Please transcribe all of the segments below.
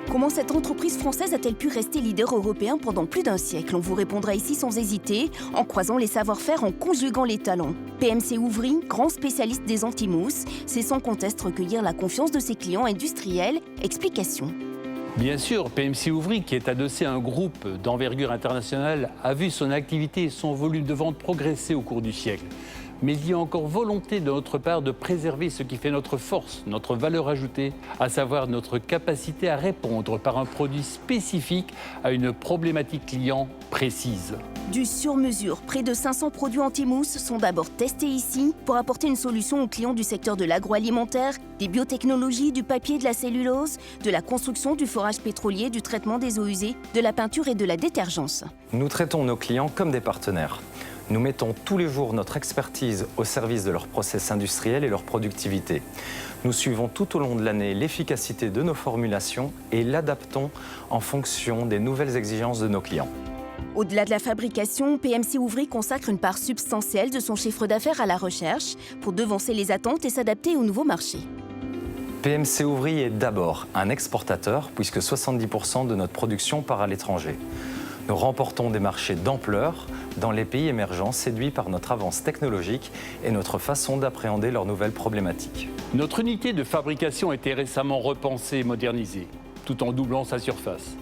Comment cette entreprise française a-t-elle pu rester leader européen pendant plus d'un siècle? On vous répondra ici sans hésiter, en croisant les savoir-faire, en conjuguant les talents. PMC Ouvry, grand spécialiste des anti-mousses, sait sans conteste recueillir la confiance de ses clients industriels. Explication. Bien sûr, PMC Ouvry, qui est adossé à un groupe d'envergure internationale, a vu son activité et son volume de vente progresser au cours du siècle. Mais il y a encore volonté de notre part de préserver ce qui fait notre force, notre valeur ajoutée, à savoir notre capacité à répondre par un produit spécifique à une problématique client précise. Du sur-mesure, près de 500 produits anti-mousse sont d'abord testés ici pour apporter une solution aux clients du secteur de l'agroalimentaire, des biotechnologies, du papier, de la cellulose, de la construction, du forage pétrolier, du traitement des eaux usées, de la peinture et de la détergence. Nous traitons nos clients comme des partenaires. Nous mettons tous les jours notre expertise au service de leur process industriel et leur productivité. Nous suivons tout au long de l'année l'efficacité de nos formulations et l'adaptons en fonction des nouvelles exigences de nos clients. Au-delà de la fabrication, PMC Ouvry consacre une part substantielle de son chiffre d'affaires à la recherche pour devancer les attentes et s'adapter aux nouveaux marchés. PMC Ouvry est d'abord un exportateur puisque 70% de notre production part à l'étranger. Nous remportons des marchés d'ampleur dans les pays émergents séduits par notre avance technologique et notre façon d'appréhender leurs nouvelles problématiques. Notre unité de fabrication a été récemment repensée et modernisée, tout en doublant sa surface.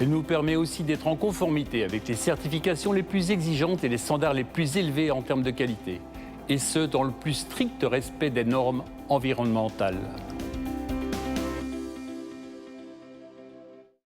Elle nous permet aussi d'être en conformité avec les certifications les plus exigeantes et les standards les plus élevés en termes de qualité, et ce, dans le plus strict respect des normes environnementales.